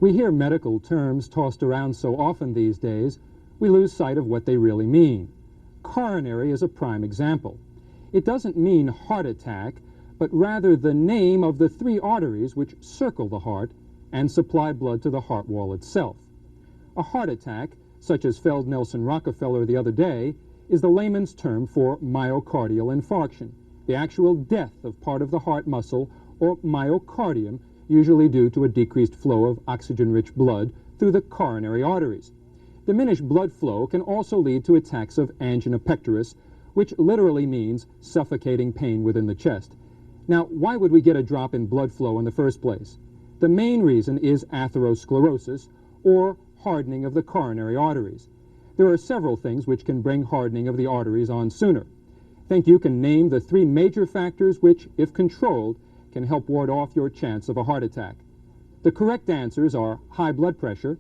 We hear medical terms tossed around so often these days, we lose sight of what they really mean. Coronary is a prime example. It doesn't mean heart attack, but rather the name of the 3 arteries which circle the heart and supply blood to the heart wall itself. A heart attack, such as felled Nelson Rockefeller the other day, is the layman's term for myocardial infarction, the actual death of part of the heart muscle or myocardium, usually due to a decreased flow of oxygen-rich blood through the coronary arteries. Diminished blood flow can also lead to attacks of angina pectoris, which literally means suffocating pain within the chest. Now, why would we get a drop in blood flow in the first place? The main reason is atherosclerosis, or hardening of the coronary arteries. There are several things which can bring hardening of the arteries on sooner. Think you can name the 3 major factors which, if controlled, can help ward off your chance of a heart attack. The correct answers are high blood pressure,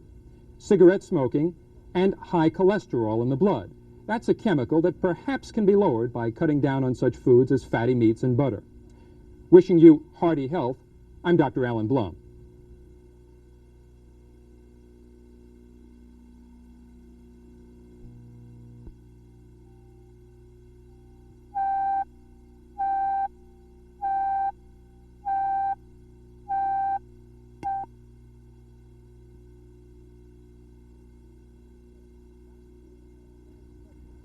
cigarette smoking, and high cholesterol in the blood. That's a chemical that perhaps can be lowered by cutting down on such foods as fatty meats and butter. Wishing you hearty health, I'm Dr. Alan Blum.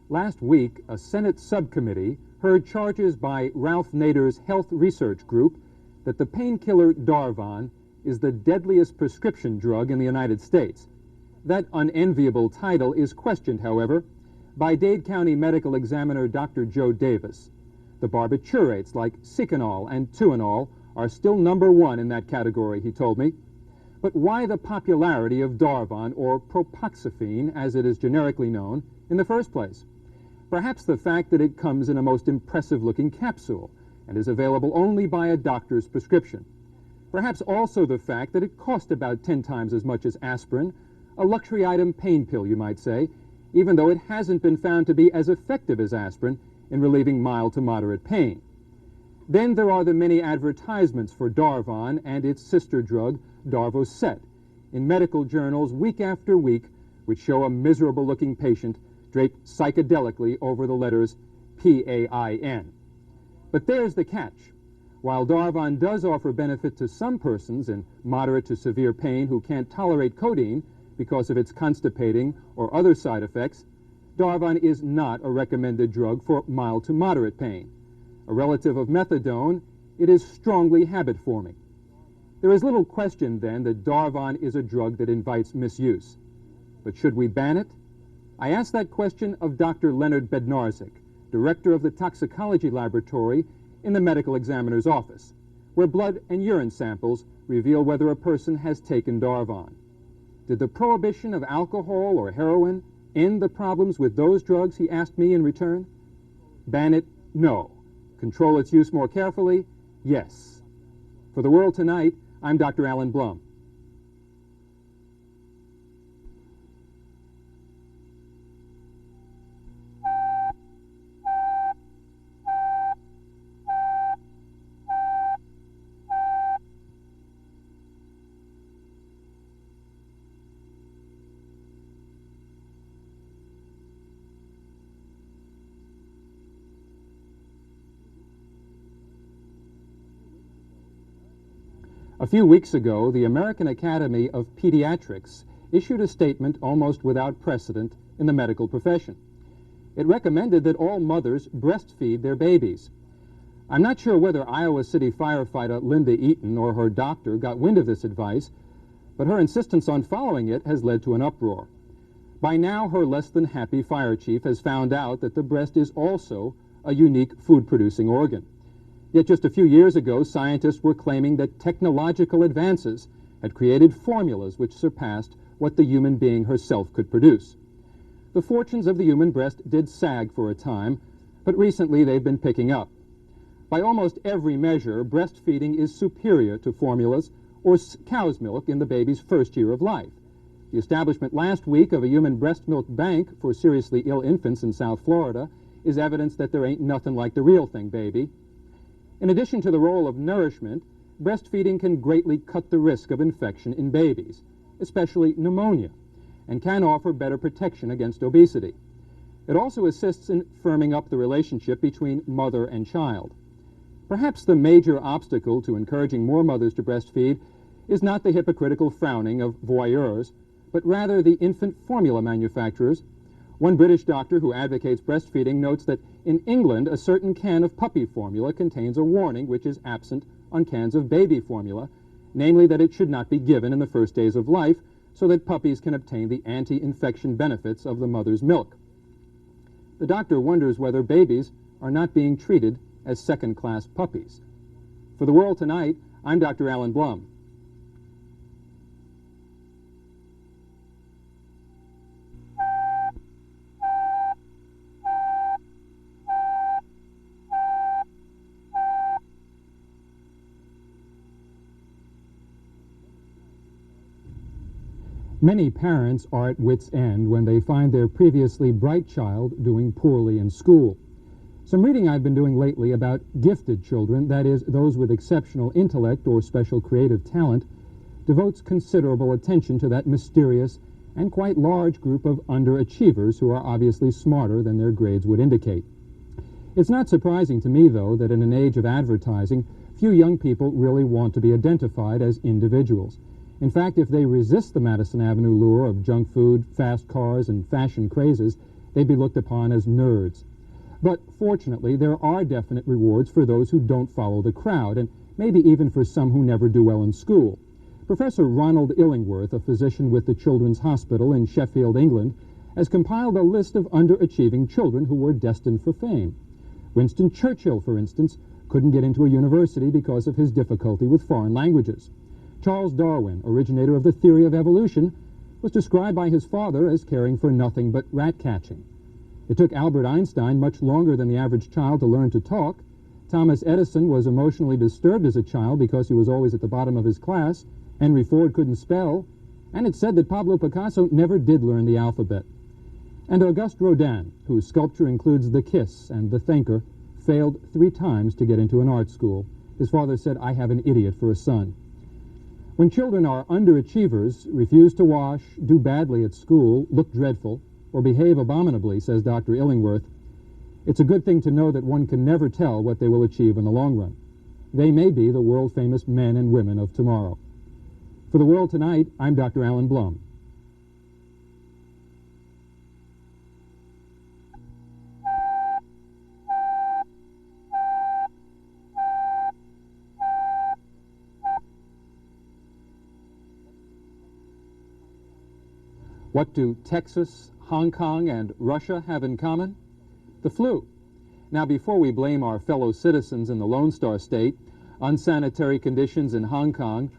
Last week, a Senate subcommittee heard charges by Ralph Nader's Health Research Group that the painkiller Darvon is the deadliest prescription drug in the United States. That unenviable title is questioned, however, by Dade County Medical Examiner Dr. Joe Davis. The barbiturates like Seconal and Tuinal are still #1 in that category, he told me. But why the popularity of Darvon, or propoxyphene as it is generically known, in the first place? Perhaps the fact that it comes in a most impressive-looking capsule and is available only by a doctor's prescription. Perhaps also the fact that it costs about 10 times as much as aspirin, a luxury item pain pill, you might say, even though it hasn't been found to be as effective as aspirin in relieving mild to moderate pain. Then there are the many advertisements for Darvon and its sister drug, Darvocet, in medical journals week after week, which show a miserable-looking patient draped psychedelically over the letters PAIN. But there's the catch. While Darvon does offer benefit to some persons in moderate to severe pain who can't tolerate codeine because of its constipating or other side effects, Darvon is not a recommended drug for mild to moderate pain. A relative of methadone, it is strongly habit-forming. There is little question, then, that Darvon is a drug that invites misuse. But should we ban it? I asked that question of Dr. Leonard Bednarczyk, director of the toxicology laboratory in the medical examiner's office, where blood and urine samples reveal whether a person has taken Darvon. Did the prohibition of alcohol or heroin end the problems with those drugs, he asked me in return? Ban it? No. Control its use more carefully? Yes. For the World Tonight, I'm Dr. Alan Blum. A few weeks ago, the American Academy of Pediatrics issued a statement almost without precedent in the medical profession. It recommended that all mothers breastfeed their babies. I'm not sure whether Iowa City firefighter Linda Eaton or her doctor got wind of this advice, but her insistence on following it has led to an uproar. By now, her less-than-happy fire chief has found out that the breast is also a unique food-producing organ. Yet just a few years ago, scientists were claiming that technological advances had created formulas which surpassed what the human being herself could produce. The fortunes of the human breast did sag for a time, but recently they've been picking up. By almost every measure, breastfeeding is superior to formulas or cow's milk in the baby's first year of life. The establishment last week of a human breast milk bank for seriously ill infants in South Florida is evidence that there ain't nothing like the real thing, baby. In addition to the role of nourishment, breastfeeding can greatly cut the risk of infection in babies. especially pneumonia, and can offer better protection against obesity. It also assists in firming up the relationship between mother and child. Perhaps the major obstacle to encouraging more mothers to breastfeed is not the hypocritical frowning of voyeurs, but rather the infant formula manufacturers. One British doctor who advocates breastfeeding notes that in England, a certain can of puppy formula contains a warning which is absent on cans of baby formula, namely that it should not be given in the first days of life so that puppies can obtain the anti-infection benefits of the mother's milk. The doctor wonders whether babies are not being treated as second-class puppies. For the World Tonight, I'm Dr. Alan Blum. Many parents are at wit's end when they find their previously bright child doing poorly in school. Some reading I've been doing lately about gifted children, that is, those with exceptional intellect or special creative talent, devotes considerable attention to that mysterious and quite large group of underachievers who are obviously smarter than their grades would indicate. It's not surprising to me, though, that in an age of advertising, few young people really want to be identified as individuals. In fact, if they resist the Madison Avenue lure of junk food, fast cars, and fashion crazes, they'd be looked upon as nerds. But fortunately, there are definite rewards for those who don't follow the crowd, and maybe even for some who never do well in school. Professor Ronald Illingworth, a physician with the Children's Hospital in Sheffield, England, has compiled a list of underachieving children who were destined for fame. Winston Churchill, for instance, couldn't get into a university because of his difficulty with foreign languages. Charles Darwin, originator of the theory of evolution, was described by his father as caring for nothing but rat-catching. It took Albert Einstein much longer than the average child to learn to talk. Thomas Edison was emotionally disturbed as a child because he was always at the bottom of his class. Henry Ford couldn't spell. And it's said that Pablo Picasso never did learn the alphabet. And Auguste Rodin, whose sculpture includes the Kiss and the Thinker, failed 3 times to get into an art school. His father said, "I have an idiot for a son." When children are underachievers, refuse to wash, do badly at school, look dreadful, or behave abominably, says Dr. Illingworth, it's a good thing to know that one can never tell what they will achieve in the long run. They may be the world-famous men and women of tomorrow. For the World Tonight, I'm Dr. Alan Blum. What do Texas, Hong Kong, and Russia have in common? The flu. Now, before we blame our fellow citizens in the Lone Star State, unsanitary conditions in Hong Kong,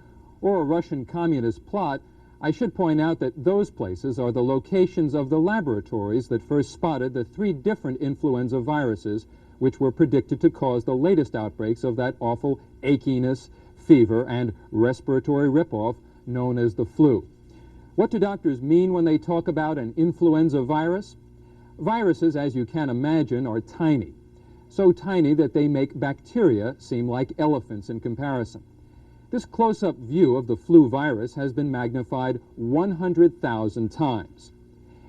or a Russian communist plot, I should point out that those places are the locations of the laboratories that first spotted the 3 different influenza viruses which were predicted to cause the latest outbreaks of that awful achiness, fever, and respiratory ripoff known as the flu. What do doctors mean when they talk about an influenza virus? Viruses, as you can imagine, are tiny. So tiny that they make bacteria seem like elephants in comparison. This close-up view of the flu virus has been magnified 100,000 times.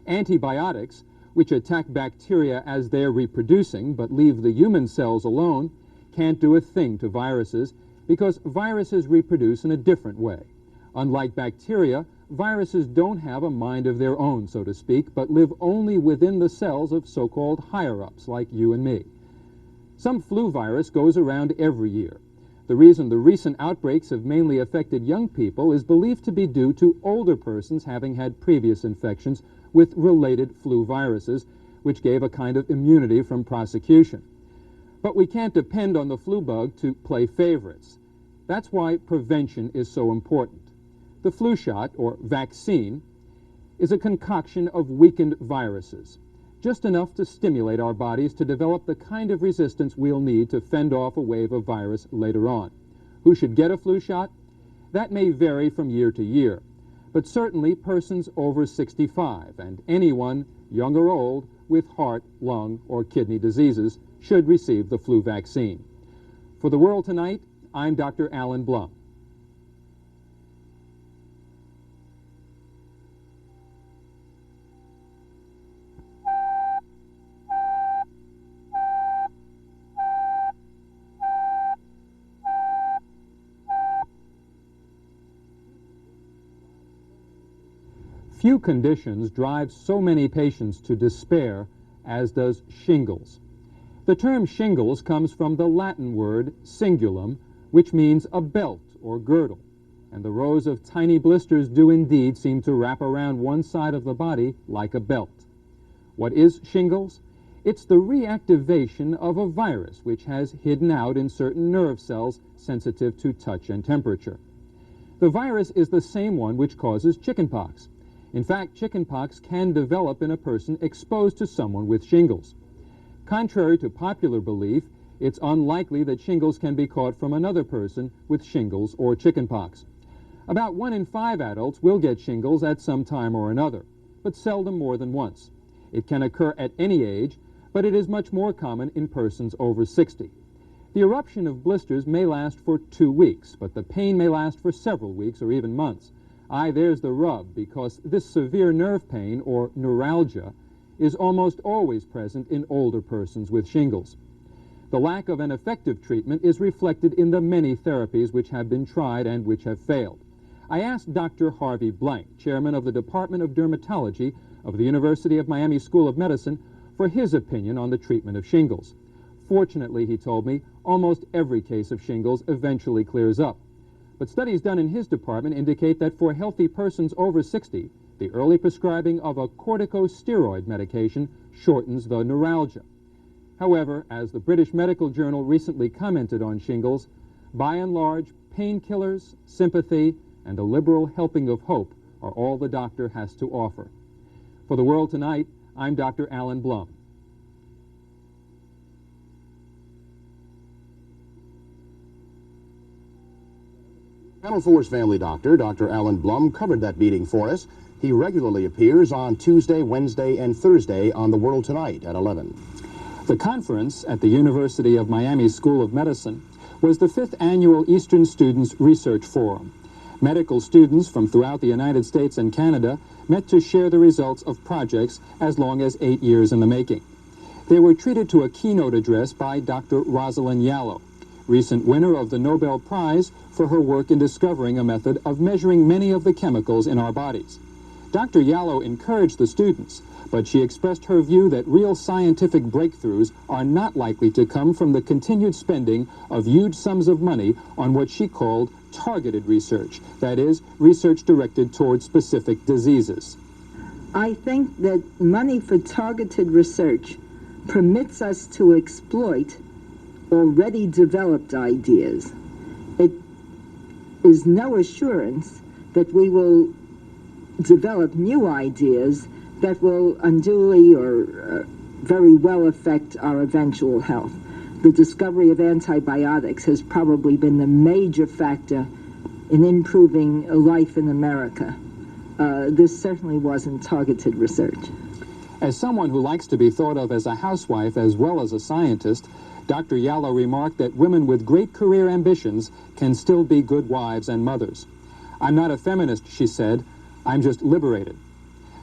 Antibiotics, which attack bacteria as they're reproducing but leave the human cells alone, can't do a thing to viruses because viruses reproduce in a different way. Unlike bacteria, viruses don't have a mind of their own, so to speak, but live only within the cells of so-called higher-ups like you and me. Some flu virus goes around every year. The reason the recent outbreaks have mainly affected young people is believed to be due to older persons having had previous infections with related flu viruses, which gave a kind of immunity from prosecution. But we can't depend on the flu bug to play favorites. That's why prevention is so important. The flu shot, or vaccine, is a concoction of weakened viruses, just enough to stimulate our bodies to develop the kind of resistance we'll need to fend off a wave of virus later on. Who should get a flu shot? That may vary from year to year, but certainly persons over 65 and anyone, young or old, with heart, lung, or kidney diseases should receive the flu vaccine. For the World Tonight, I'm Dr. Alan Blum. Few conditions drive so many patients to despair as does shingles. The term shingles comes from the Latin word cingulum, which means a belt or girdle, and the rows of tiny blisters do indeed seem to wrap around one side of the body like a belt. What is shingles? It's the reactivation of a virus which has hidden out in certain nerve cells sensitive to touch and temperature. The virus is the same one which causes chickenpox. In fact, chickenpox can develop in a person exposed to someone with shingles. Contrary to popular belief, it's unlikely that shingles can be caught from another person with shingles or chickenpox. About 1 in 5 adults will get shingles at some time or another, but seldom more than once. It can occur at any age, but it is much more common in persons over 60. The eruption of blisters may last for 2 weeks, but the pain may last for several weeks or even months. There's the rub, because this severe nerve pain, or neuralgia, is almost always present in older persons with shingles. The lack of an effective treatment is reflected in the many therapies which have been tried and which have failed. I asked Dr. Harvey Blank, chairman of the Department of Dermatology of the University of Miami School of Medicine, for his opinion on the treatment of shingles. Fortunately, he told me, almost every case of shingles eventually clears up. But studies done in his department indicate that for healthy persons over 60, the early prescribing of a corticosteroid medication shortens the neuralgia. However, as the British Medical Journal recently commented on shingles, by and large, painkillers, sympathy, and a liberal helping of hope are all the doctor has to offer. For The World Tonight, I'm Dr. Alan Blum. Channel 4's family doctor, Dr. Alan Blum, covered that meeting for us. He regularly appears on Tuesday, Wednesday, and Thursday on The World Tonight at 11. The conference at the University of Miami School of Medicine was the 5th annual Eastern Students Research Forum. Medical students from throughout the United States and Canada met to share the results of projects as long as 8 years in the making. They were treated to a keynote address by Dr. Rosalind Yalow, recent winner of the Nobel Prize for her work in discovering a method of measuring many of the chemicals in our bodies. Dr. Yalow encouraged the students, but she expressed her view that real scientific breakthroughs are not likely to come from the continued spending of huge sums of money on what she called targeted research, that is, research directed towards specific diseases. I think that money for targeted research permits us to exploit already developed ideas. It is no assurance that we will develop new ideas that will unduly or very well affect our eventual health. The discovery of antibiotics has probably been the major factor in improving life in America. This certainly wasn't targeted research. As someone who likes to be thought of as a housewife as well as a scientist, Dr. Yalow remarked that women with great career ambitions can still be good wives and mothers. I'm not a feminist, she said. I'm just liberated.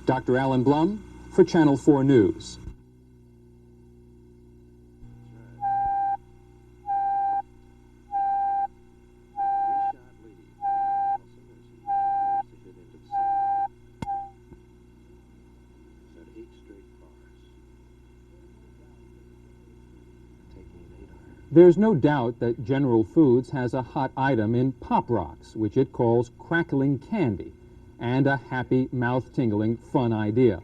Dr. Alan Blum for Channel 4 News. There's no doubt that General Foods has a hot item in Pop Rocks, which it calls crackling candy, and a happy, mouth-tingling, fun idea.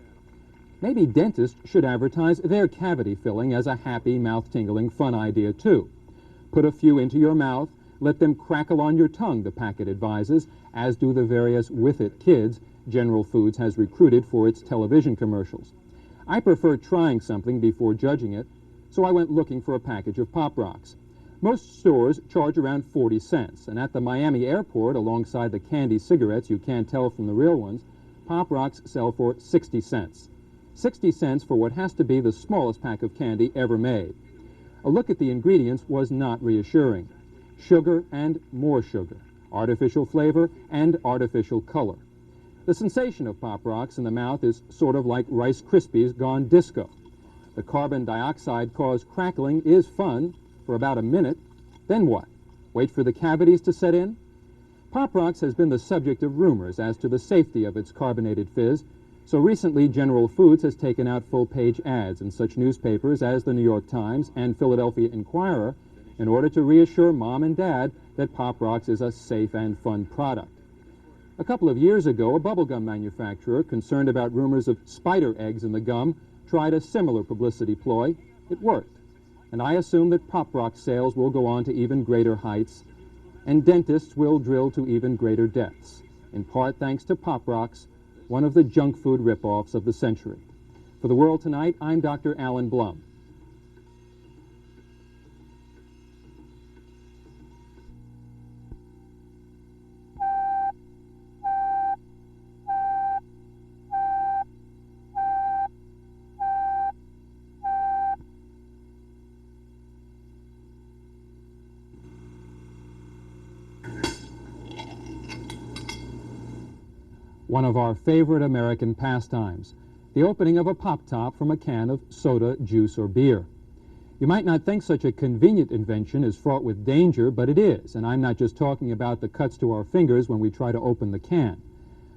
Maybe dentists should advertise their cavity filling as a happy, mouth-tingling, fun idea, too. Put a few into your mouth, let them crackle on your tongue, the packet advises, as do the various With-It kids General Foods has recruited for its television commercials. I prefer trying something before judging it, so I went looking for a package of Pop Rocks. Most stores charge around 40 cents, and at the Miami airport, alongside the candy cigarettes you can't tell from the real ones, Pop Rocks sell for 60 cents. 60 cents for what has to be the smallest pack of candy ever made. A look at the ingredients was not reassuring. Sugar and more sugar, artificial flavor and artificial color. The sensation of Pop Rocks in the mouth is sort of like Rice Krispies gone disco. The carbon dioxide-caused crackling is fun for about a minute. Then what? Wait for the cavities to set in? Pop Rocks has been the subject of rumors as to the safety of its carbonated fizz, so recently General Foods has taken out full-page ads in such newspapers as the New York Times and Philadelphia Inquirer in order to reassure Mom and Dad that Pop Rocks is a safe and fun product. A couple of years ago, a bubblegum manufacturer concerned about rumors of spider eggs in the gum tried a similar publicity ploy. It worked, and I assume that Pop Rocks sales will go on to even greater heights, and dentists will drill to even greater depths, in part thanks to Pop Rocks, one of the junk food rip-offs of the century. For The World Tonight, I'm Dr. Alan Blum. One of our favorite American pastimes, the opening of a pop top from a can of soda, juice, or beer. You might not think such a convenient invention is fraught with danger, but it is, and I'm not just talking about the cuts to our fingers when we try to open the can.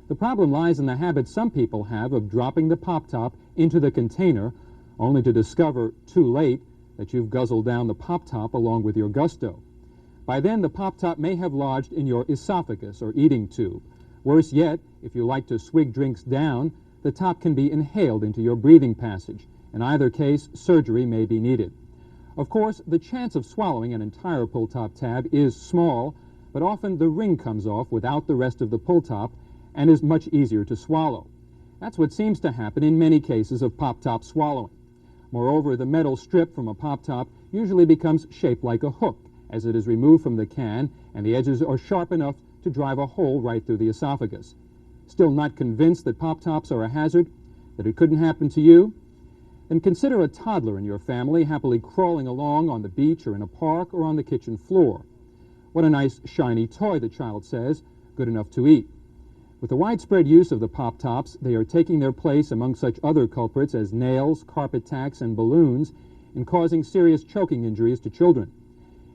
The problem lies in the habit some people have of dropping the pop top into the container, only to discover, too late, that you've guzzled down the pop top along with your gusto. By then, the pop top may have lodged in your esophagus or eating tube. Worse yet, if you like to swig drinks down, the top can be inhaled into your breathing passage. In either case, surgery may be needed. Of course, the chance of swallowing an entire pull-top tab is small, but often the ring comes off without the rest of the pull-top and is much easier to swallow. That's what seems to happen in many cases of pop-top swallowing. Moreover, the metal strip from a pop-top usually becomes shaped like a hook as it is removed from the can, and the edges are sharp enough to drive a hole right through the esophagus. Still not convinced that pop-tops are a hazard, that it couldn't happen to you? Then consider a toddler in your family happily crawling along on the beach or in a park or on the kitchen floor. What a nice shiny toy, the child says, good enough to eat. With the widespread use of the pop-tops, they are taking their place among such other culprits as nails, carpet tacks, and balloons in causing serious choking injuries to children.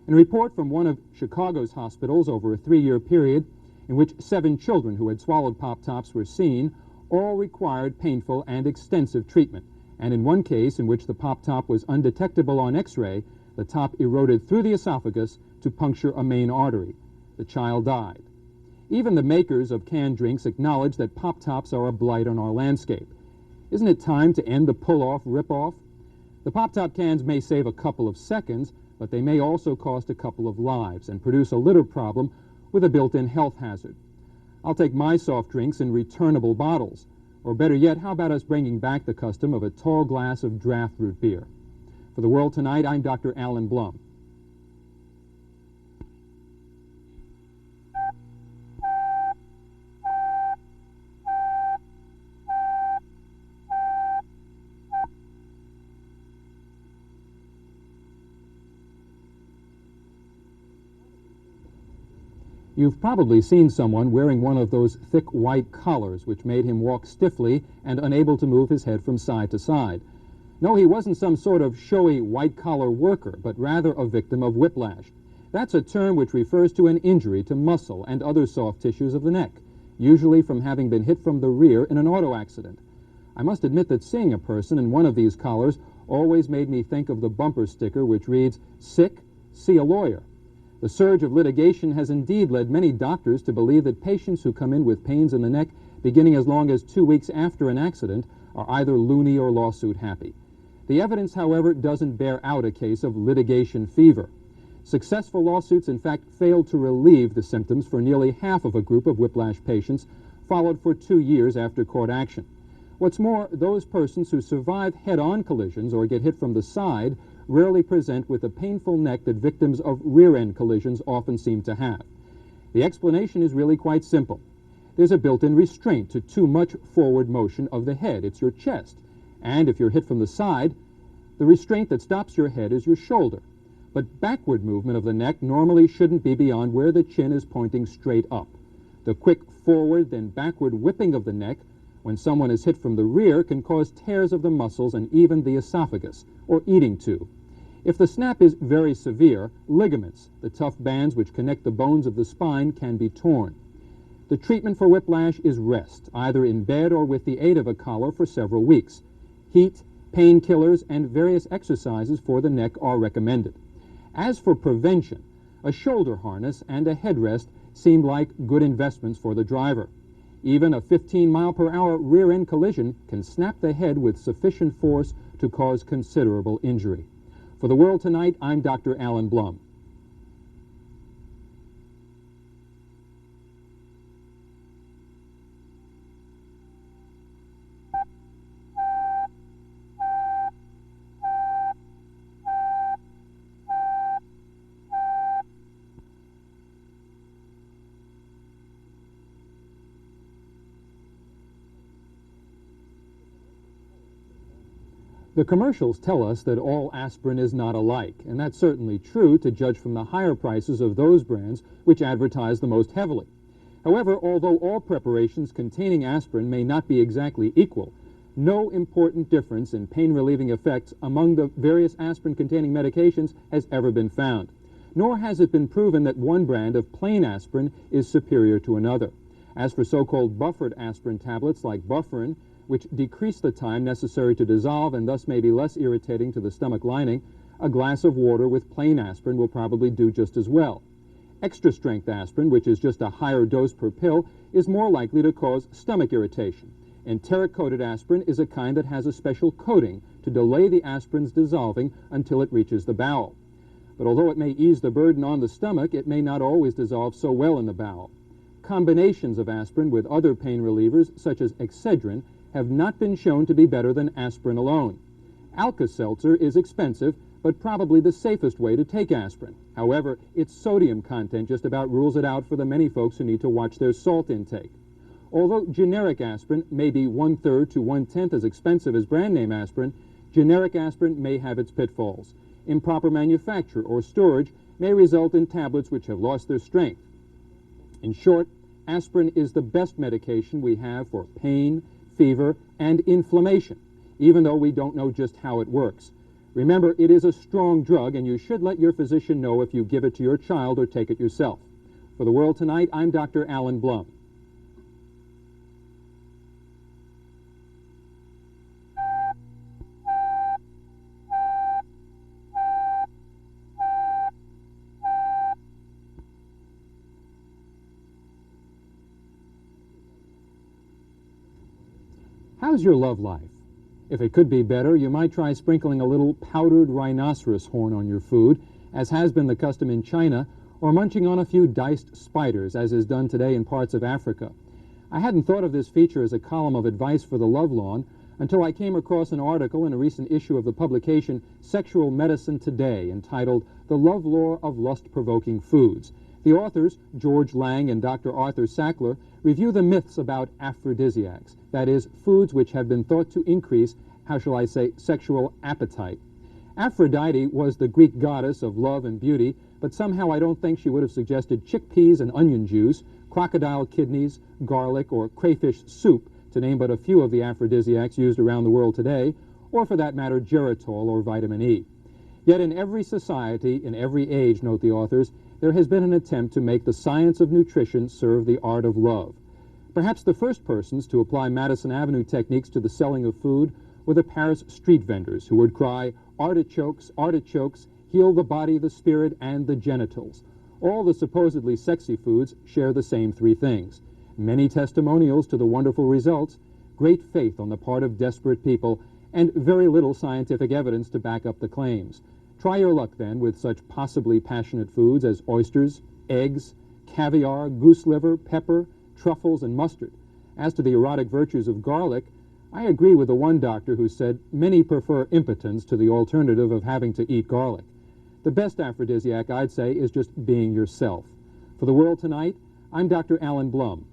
In a report from one of Chicago's hospitals over a 3-year period, in which 7 children who had swallowed pop-tops were seen, all required painful and extensive treatment. And in one case, in which the pop-top was undetectable on X-ray, the top eroded through the esophagus to puncture a main artery. The child died. Even the makers of canned drinks acknowledge that pop-tops are a blight on our landscape. Isn't it time to end the pull-off, rip-off? The pop-top cans may save a couple of seconds, but they may also cost a couple of lives and produce a litter problem with a built-in health hazard. I'll take my soft drinks in returnable bottles. Or better yet, how about us bringing back the custom of a tall glass of draft root beer? For The World Tonight, I'm Dr. Alan Blum. You've probably seen someone wearing one of those thick white collars which made him walk stiffly and unable to move his head from side to side. No, he wasn't some sort of showy white-collar worker, but rather a victim of whiplash. That's a term which refers to an injury to muscle and other soft tissues of the neck, usually from having been hit from the rear in an auto accident. I must admit that seeing a person in one of these collars always made me think of the bumper sticker which reads, "Sick, see a lawyer." The surge of litigation has indeed led many doctors to believe that patients who come in with pains in the neck beginning as long as 2 weeks after an accident are either loony or lawsuit happy. The evidence, however, doesn't bear out a case of litigation fever. Successful lawsuits, in fact, failed to relieve the symptoms for nearly half of a group of whiplash patients, followed for 2 years after court action. What's more, those persons who survive head-on collisions or get hit from the side rarely present with the painful neck that victims of rear-end collisions often seem to have. The explanation is really quite simple. There's a built-in restraint to too much forward motion of the head. It's your chest. And if you're hit from the side, the restraint that stops your head is your shoulder. But backward movement of the neck normally shouldn't be beyond where the chin is pointing straight up. The quick forward, then backward whipping of the neck when someone is hit from the rear can cause tears of the muscles and even the esophagus, or eating tube. If the snap is very severe, ligaments, the tough bands which connect the bones of the spine, can be torn. The treatment for whiplash is rest, either in bed or with the aid of a collar for several weeks. Heat, painkillers, and various exercises for the neck are recommended. As for prevention, a shoulder harness and a headrest seem like good investments for the driver. Even a 15-mile-per-hour rear-end collision can snap the head with sufficient force to cause considerable injury. For the World Tonight, I'm Dr. Alan Blum. The commercials tell us that all aspirin is not alike, and that's certainly true to judge from the higher prices of those brands which advertise the most heavily. However, although all preparations containing aspirin may not be exactly equal, no important difference in pain-relieving effects among the various aspirin-containing medications has ever been found. Nor has it been proven that one brand of plain aspirin is superior to another. As for so-called buffered aspirin tablets like Bufferin, which decrease the time necessary to dissolve and thus may be less irritating to the stomach lining, a glass of water with plain aspirin will probably do just as well. Extra-strength aspirin, which is just a higher dose per pill, is more likely to cause stomach irritation. Enteric-coated aspirin is a kind that has a special coating to delay the aspirin's dissolving until it reaches the bowel. But although it may ease the burden on the stomach, it may not always dissolve so well in the bowel. Combinations of aspirin with other pain relievers, such as Excedrin, have not been shown to be better than aspirin alone. Alka-Seltzer is expensive, but probably the safest way to take aspirin. However, its sodium content just about rules it out for the many folks who need to watch their salt intake. Although generic aspirin may be 1/3 to 1/10 as expensive as brand name aspirin, generic aspirin may have its pitfalls. Improper manufacture or storage may result in tablets which have lost their strength. In short, aspirin is the best medication we have for pain, fever, and inflammation, even though we don't know just how it works. Remember, it is a strong drug, and you should let your physician know if you give it to your child or take it yourself. For the World Tonight, I'm Dr. Alan Blum. How's your love life? If it could be better, you might try sprinkling a little powdered rhinoceros horn on your food, as has been the custom in China, or munching on a few diced spiders, as is done today in parts of Africa. I hadn't thought of this feature as a column of advice for the love lawn until I came across an article in a recent issue of the publication Sexual Medicine Today, entitled The Love Lore of Lust-Provoking Foods. The authors, George Lang and Dr. Arthur Sackler, review the myths about aphrodisiacs, that is, foods which have been thought to increase, how shall I say, sexual appetite. Aphrodite was the Greek goddess of love and beauty, but somehow I don't think she would have suggested chickpeas and onion juice, crocodile kidneys, garlic, or crayfish soup, to name but a few of the aphrodisiacs used around the world today, or for that matter, geritol or vitamin E. Yet in every society, in every age, note the authors, there has been an attempt to make the science of nutrition serve the art of love. Perhaps the first persons to apply Madison Avenue techniques to the selling of food were the Paris street vendors, who would cry, "Artichokes, artichokes, heal the body, the spirit, and the genitals." All the supposedly sexy foods share the same three things: many testimonials to the wonderful results, great faith on the part of desperate people, and very little scientific evidence to back up the claims. Try your luck, then, with such possibly passionate foods as oysters, eggs, caviar, goose liver, pepper, truffles, and mustard. As to the erotic virtues of garlic, I agree with the one doctor who said many prefer impotence to the alternative of having to eat garlic. The best aphrodisiac, I'd say, is just being yourself. For the World Tonight, I'm Dr. Alan Blum.